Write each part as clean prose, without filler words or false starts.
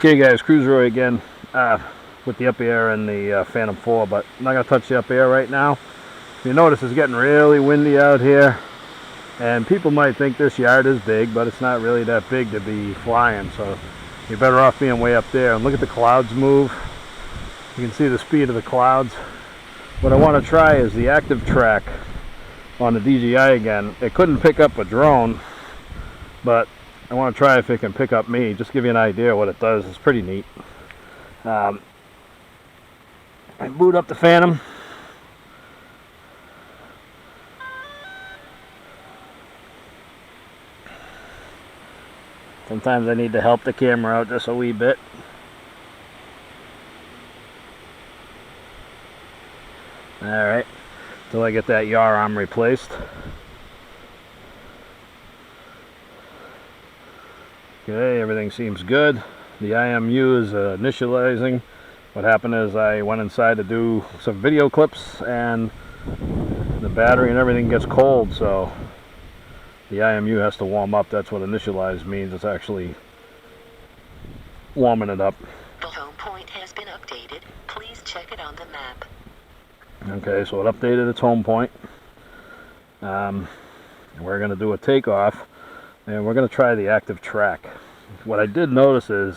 Okay guys, Cruiseroy again with the up air and the Phantom 4, but I'm not going to touch the up air right now. You notice it's getting really windy out here, and people might think this yard is big, but it's not really that big to be flying, so you're better off being way up there. And look at the clouds move. You can see the speed of the clouds. What I want to try is the active track on the DJI again. It couldn't pick up a drone, but I want to try if it can pick up me. Just give you an idea of what it does. It's pretty neat. I boot up the Phantom. Sometimes I need to help the camera out just a wee bit. Alright, till I get that yaw arm replaced. Okay, everything seems good. The IMU is initializing. What happened is I went inside to do some video clips and the battery and everything gets cold, so the IMU has to warm up. That's what initialize means. It's actually warming it up. The home point has been updated. Please check it on the map. Okay, so it updated its home point. We're going to do a takeoff, and we're going to try the active track. What I did notice is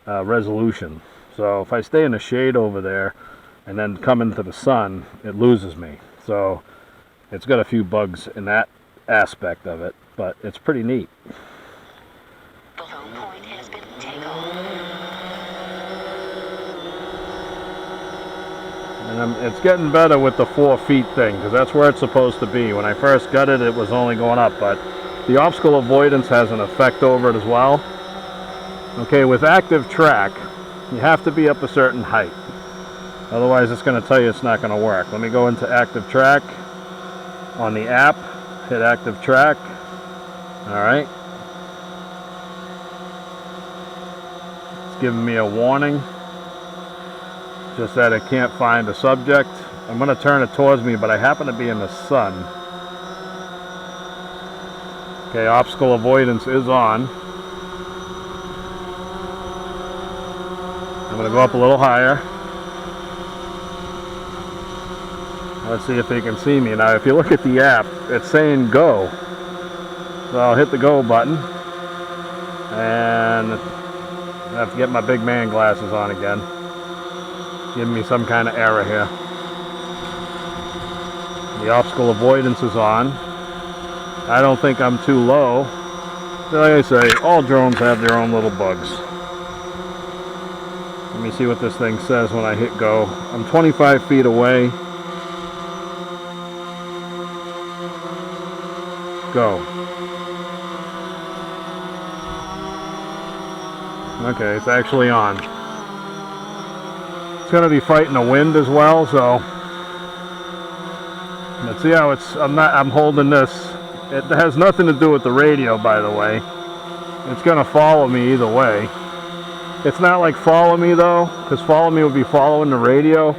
resolution. So if I stay in the shade over there and then come into the sun, it loses me. So it's got a few bugs in that aspect of it, but it's pretty neat. The home point has been taken off. And it's getting better with the 4 feet thing, because that's where it's supposed to be. When I first got it, it was only going up, but the obstacle avoidance has an effect over it as well. Okay, with active track, you have to be up a certain height. Otherwise, it's going to tell you it's not going to work. Let me go into active track on the app. Hit active track. Alright. It's giving me a warning. Just that it can't find a subject. I'm going to turn it towards me, but I happen to be in the sun. Okay, obstacle avoidance is on. I'm going to go up a little higher. Let's see if they can see me. Now, if you look at the app, it's saying go. So I'll hit the go button. And I have to get my big man glasses on again. Giving me some kind of error here. The obstacle avoidance is on. I don't think I'm too low. Like I say, all drones have their own little bugs. Let me see what this thing says when I hit go. I'm 25 feet away. Go. Okay, it's actually on. It's going to be fighting the wind as well, so let's see how I'm holding this. It has nothing to do with the radio, by the way. It's going to follow me either way. It's not like follow me though, because follow me would be following the radio.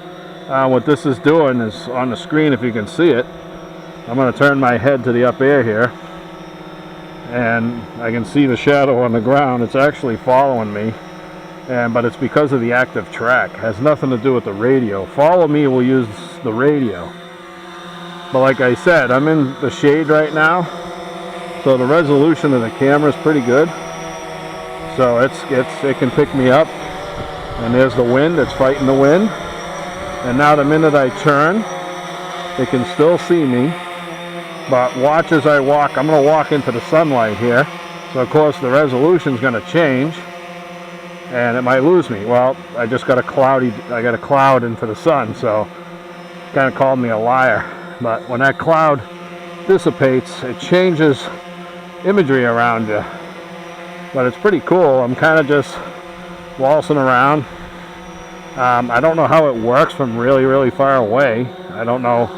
What this is doing is on the screen, if you can see it. I'm going to turn my head to the up air here, and I can see the shadow on the ground. It's actually following me, but it's because of the active track. It has nothing to do with the radio. Follow me will use the radio. But like I said, I'm in the shade right now, so the resolution of the camera is pretty good. So it can pick me up, and there's the wind. It's fighting the wind, and now the minute I turn, it can still see me. But watch as I walk. I'm going to walk into the sunlight here. So of course the resolution is going to change, and it might lose me. Well, I just got a cloud into the sun, so it kind of called me a liar. But when that cloud dissipates, it changes imagery around you. But it's pretty cool. I'm kind of just waltzing around. I don't know how it works from really, really far away. I don't know.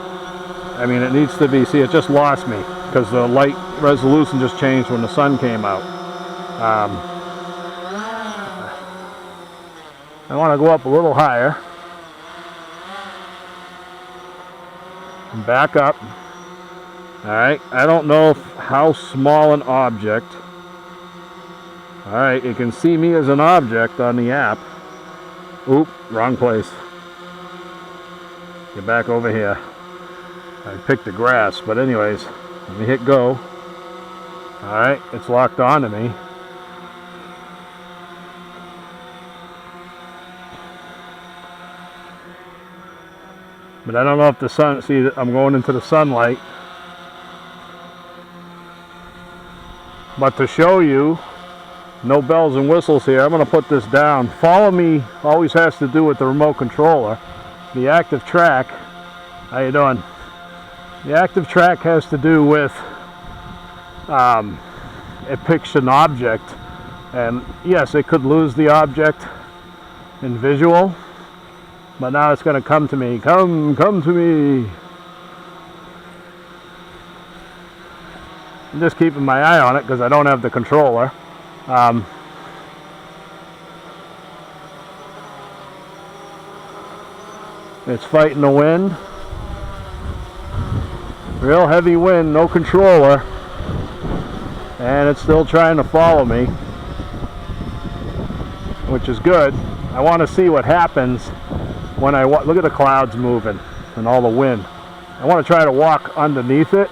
I mean, it needs to be, see, it just lost me because the light resolution just changed when the sun came out. I want to go up a little higher and back up. All right, I don't know how small an object Alright, you can see me as an object on the app. Oop, wrong place. Get back over here. I picked the grass, but anyways, let me hit go. Alright, it's locked onto me. But I don't know if the sun, see, I'm going into the sunlight. But to show you, no bells and whistles here, I'm going to put this down. Follow me always has to do with the remote controller. The active track, how you doing? The active track has to do with, it picks an object. And yes, it could lose the object in visual. But now it's going to come to me. Come to me. I'm just keeping my eye on it because I don't have the controller. It's fighting the wind. Real heavy wind, no controller. And it's still trying to follow me, which is good. I want to see what happens when I look at the clouds moving and all the wind. I want to try to walk underneath it.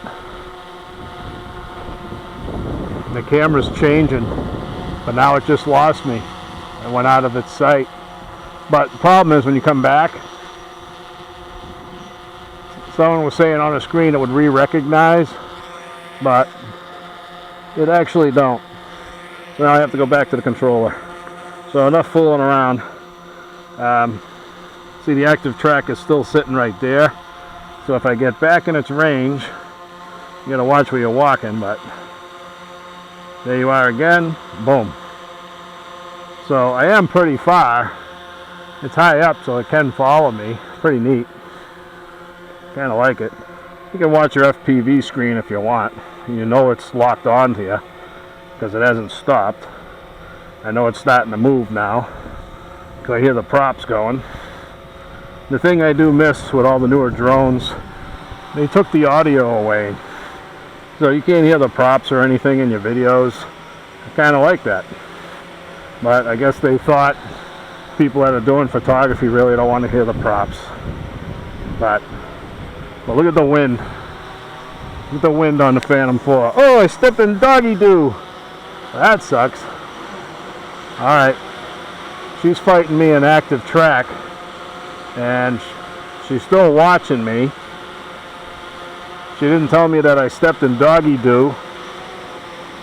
The camera's changing, but now it just lost me. I went out of its sight. But the problem is when you come back, someone was saying on the screen it would re-recognize, but it actually don't. So now I have to go back to the controller. So enough fooling around. See, the active track is still sitting right there. So if I get back in its range, you gotta watch where you're walking, but there you are again, boom. So I am pretty far. It's high up so it can follow me. Pretty neat. Kinda like it. You can watch your FPV screen if you want. You know it's locked onto you because it hasn't stopped. I know it's starting to move now because I hear the props going. The thing I do miss with all the newer drones, they took the audio away. So you can't hear the props or anything in your videos. I kind of like that. But I guess they thought people that are doing photography really don't want to hear the props. But look at the wind. Look at the wind on the Phantom 4. Oh, I stepped in doggy doo. That sucks. Alright. She's fighting me in active track. And she's still watching me. She didn't tell me that I stepped in doggy doo.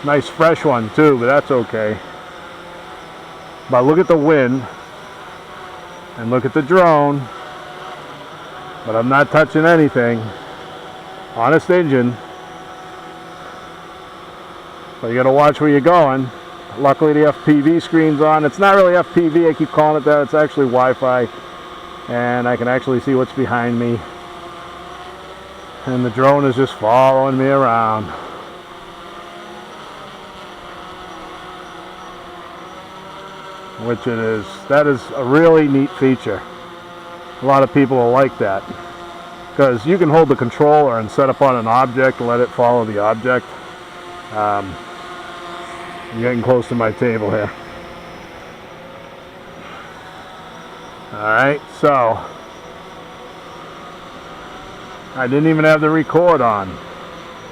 Nice fresh one too, but that's okay. But look at the wind. And look at the drone. But I'm not touching anything. Honest engine. So you gotta watch where you're going. Luckily the FPV screen's on. It's not really FPV, I keep calling it that. It's actually Wi-Fi. And I can actually see what's behind me. And the drone is just following me around. Which it is. That is a really neat feature. A lot of people will like that. Because you can hold the controller and set up on an object and let it follow the object. I'm getting close to my table here. Alright, so I didn't even have the record on,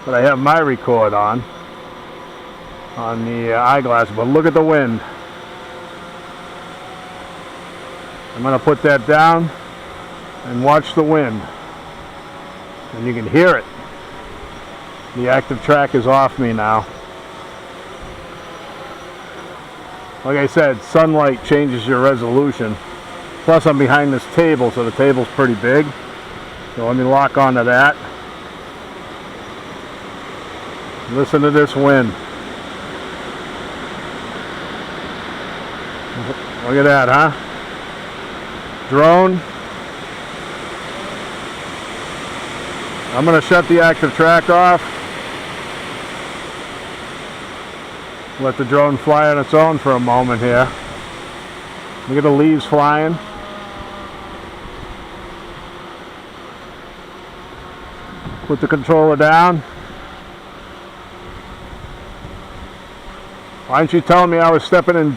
but I have my record on the eyeglass. But look at the wind. I'm going to put that down and watch the wind, and you can hear it. The active track is off me now. Like I said, sunlight changes your resolution. Plus I'm behind this table, so the table's pretty big. So let me lock onto that. Listen to this wind. Look at that, huh? Drone. I'm going to shut the active track off. Let the drone fly on its own for a moment here. Look at the leaves flying. Put the controller down. Why didn't you tell me I was stepping in